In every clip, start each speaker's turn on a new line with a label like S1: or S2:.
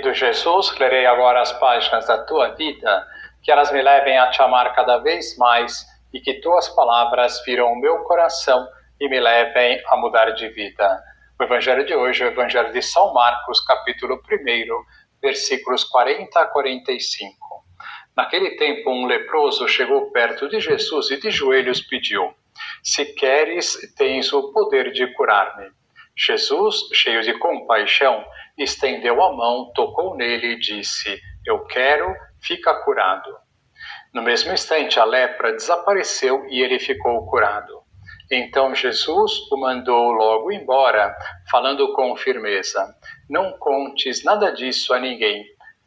S1: Querido Jesus, lerei agora as páginas da tua vida, que elas me levem a te amar cada vez mais e que tuas palavras viram o meu coração e me levem a mudar de vida. O evangelho de hoje é o evangelho de São Marcos, capítulo 1, versículos 40 a 45. Naquele tempo, um leproso chegou perto de Jesus e de joelhos pediu: "Se queres, tens o poder de curar-me." Jesus, cheio de compaixão, estendeu a mão, tocou nele e disse: "Eu quero, fica curado." No mesmo instante, a lepra desapareceu e ele ficou curado. Então Jesus o mandou logo embora, falando com firmeza: "Não contes nada disso a ninguém.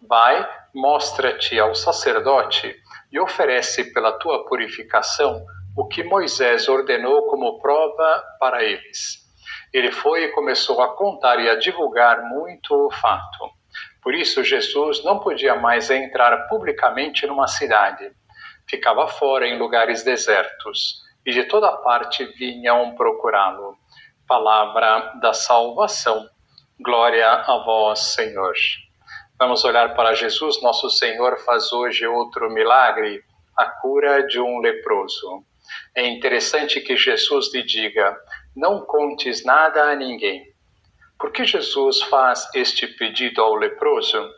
S1: Vai, mostra-te ao sacerdote e oferece pela tua purificação o que Moisés ordenou como prova para eles." Ele foi e começou a contar e a divulgar muito o fato. Por isso, Jesus não podia mais entrar publicamente numa cidade. Ficava fora em lugares desertos, e de toda parte vinham procurá-lo. Palavra da salvação. Glória a vós, Senhor. Vamos olhar para Jesus. Nosso Senhor faz hoje outro milagre, a cura de um leproso. É interessante que Jesus lhe diga: "Não contes nada a ninguém." Por que Jesus faz este pedido ao leproso?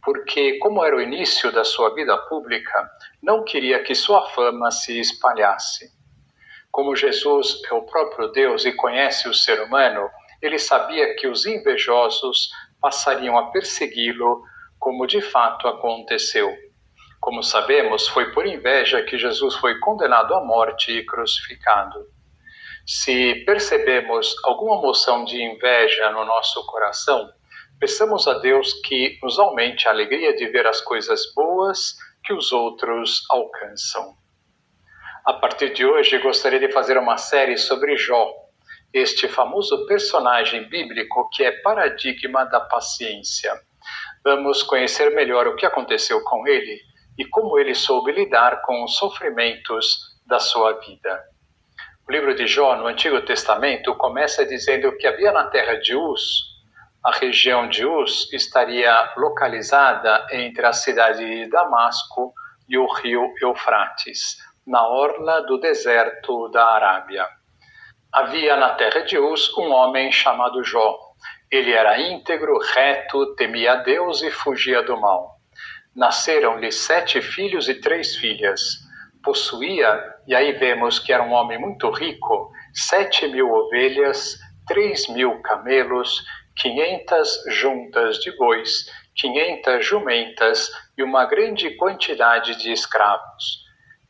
S1: Porque, como era o início da sua vida pública, não queria que sua fama se espalhasse. Como Jesus é o próprio Deus e conhece o ser humano, ele sabia que os invejosos passariam a persegui-lo, como de fato aconteceu. Como sabemos, foi por inveja que Jesus foi condenado à morte e crucificado. Se percebemos alguma moção de inveja no nosso coração, peçamos a Deus que nos aumente a alegria de ver as coisas boas que os outros alcançam. A partir de hoje, gostaria de fazer uma série sobre Jó, este famoso personagem bíblico que é paradigma da paciência. Vamos conhecer melhor o que aconteceu com ele e como ele soube lidar com os sofrimentos da sua vida. O livro de Jó, no Antigo Testamento, começa dizendo que havia na terra de Uz, a região de Uz estaria localizada entre a cidade de Damasco e o rio Eufrates, na orla do deserto da Arábia. Havia na terra de Uz um homem chamado Jó. Ele era íntegro, reto, temia a Deus e fugia do mal. Nasceram-lhe 7 filhos e 3 filhas. Possuía, e aí vemos que era um homem muito rico, 7.000 ovelhas, 3.000 camelos, 500 juntas de bois, 500 jumentas e uma grande quantidade de escravos.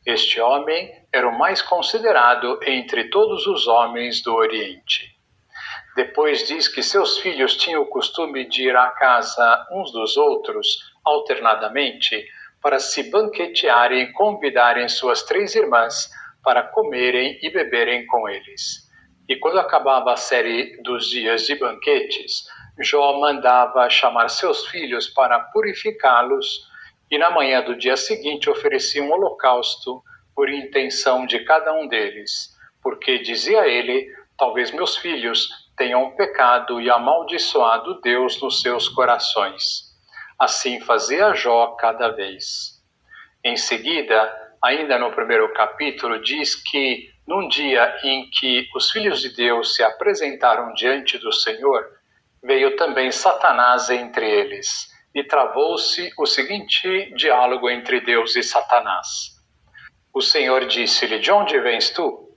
S1: Este homem era o mais considerado entre todos os homens do Oriente. Depois diz que seus filhos tinham o costume de ir à casa uns dos outros, alternadamente, para se banquetearem e convidarem suas 3 irmãs para comerem e beberem com eles. E quando acabava a série dos dias de banquetes, Jó mandava chamar seus filhos para purificá-los e na manhã do dia seguinte oferecia um holocausto por intenção de cada um deles, porque, dizia ele, talvez meus filhos tenham pecado e amaldiçoado Deus nos seus corações. Assim fazia Jó cada vez. Em seguida, ainda no primeiro capítulo, diz que num dia em que os filhos de Deus se apresentaram diante do Senhor, veio também Satanás entre eles, e travou-se o seguinte diálogo entre Deus e Satanás. O Senhor disse-lhe: "De onde vens tu?"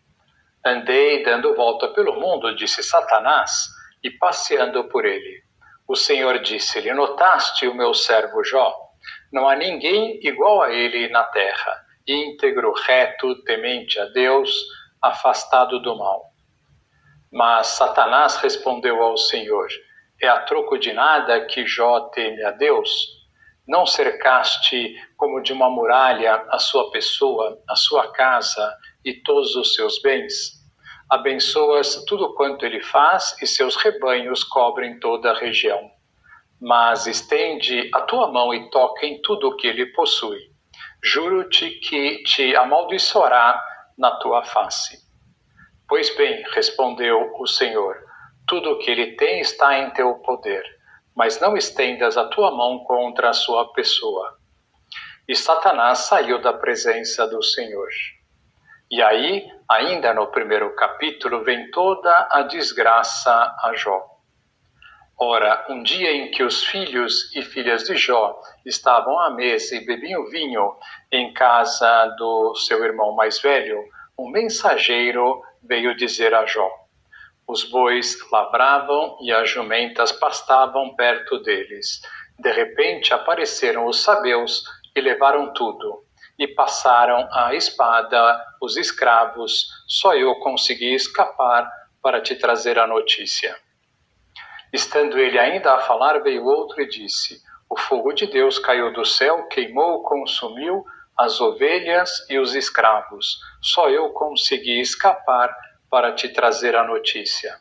S1: "Andei dando volta pelo mundo", disse Satanás, "e passeando por ele." O Senhor disse-lhe: "Notaste o meu servo Jó? Não há ninguém igual a ele na terra, íntegro, reto, temente a Deus, afastado do mal." Mas Satanás respondeu ao Senhor: "É a troco de nada que Jó teme a Deus? Não cercaste como de uma muralha a sua pessoa, a sua casa e todos os seus bens? Abençoas tudo quanto ele faz e seus rebanhos cobrem toda a região. Mas estende a tua mão e toca em tudo o que ele possui. Juro-te que te amaldiçoará na tua face." "Pois bem", respondeu o Senhor, "tudo o que ele tem está em teu poder, mas não estendas a tua mão contra a sua pessoa. E Satanás saiu da presença do Senhor. E aí, ainda no primeiro capítulo, vem toda a desgraça a Jó. Ora, um dia em que os filhos e filhas de Jó estavam à mesa e bebiam vinho em casa do seu irmão mais velho, um mensageiro veio dizer a Jó: os bois lavravam e as jumentas pastavam perto deles. De repente apareceram os sabeus e levaram tudo, e passaram a espada os escravos. Só eu consegui escapar para te trazer a notícia. Estando ele ainda a falar, veio outro e disse: o fogo de Deus caiu do céu, queimou, consumiu as ovelhas e os escravos. Só eu consegui escapar para te trazer a notícia.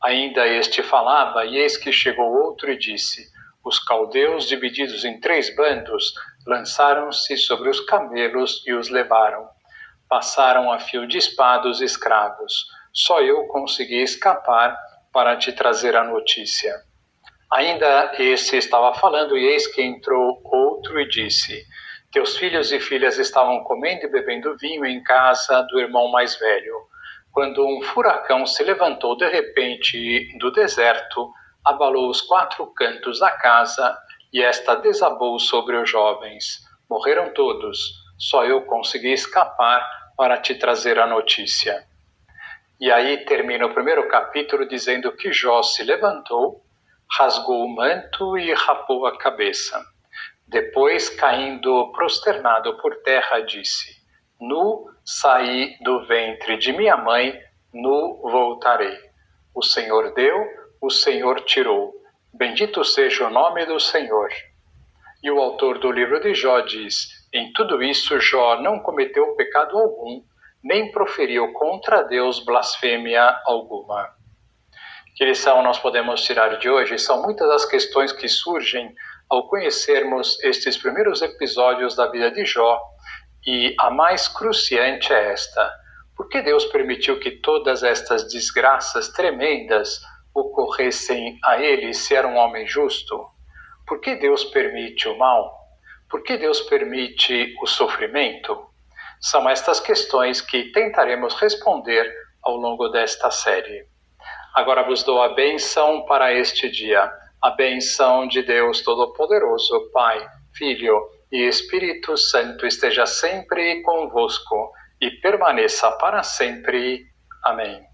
S1: Ainda este falava, e eis que chegou outro e disse: os caldeus, divididos em 3 bandos, lançaram-se sobre os camelos e os levaram. Passaram a fio de espada os escravos. Só eu consegui escapar para te trazer a notícia. Ainda esse estava falando, e eis que entrou outro e disse: teus filhos e filhas estavam comendo e bebendo vinho em casa do irmão mais velho, quando um furacão se levantou de repente do deserto, abalou os 4 cantos da casa, e esta desabou sobre os jovens. Morreram todos, só eu consegui escapar para te trazer a notícia. E aí termina o primeiro capítulo dizendo que Jó se levantou, rasgou o manto e rapou a cabeça. Depois, caindo prosternado por terra, disse: nu saí do ventre de minha mãe, nu voltarei. O Senhor deu, o Senhor tirou. Bendito seja o nome do Senhor. E o autor do livro de Jó diz: em tudo isso Jó não cometeu pecado algum, nem proferiu contra Deus blasfêmia alguma. Que lição nós podemos tirar de hoje? São muitas as questões que surgem ao conhecermos estes primeiros episódios da vida de Jó, e a mais cruciante é esta: por que Deus permitiu que todas estas desgraças tremendas ocorressem a ele se era um homem justo? Por que Deus permite o mal? Por que Deus permite o sofrimento? São estas questões que tentaremos responder ao longo desta série. Agora vos dou a bênção para este dia. A bênção de Deus Todo-Poderoso, Pai, Filho e Espírito Santo esteja sempre convosco e permaneça para sempre. Amém.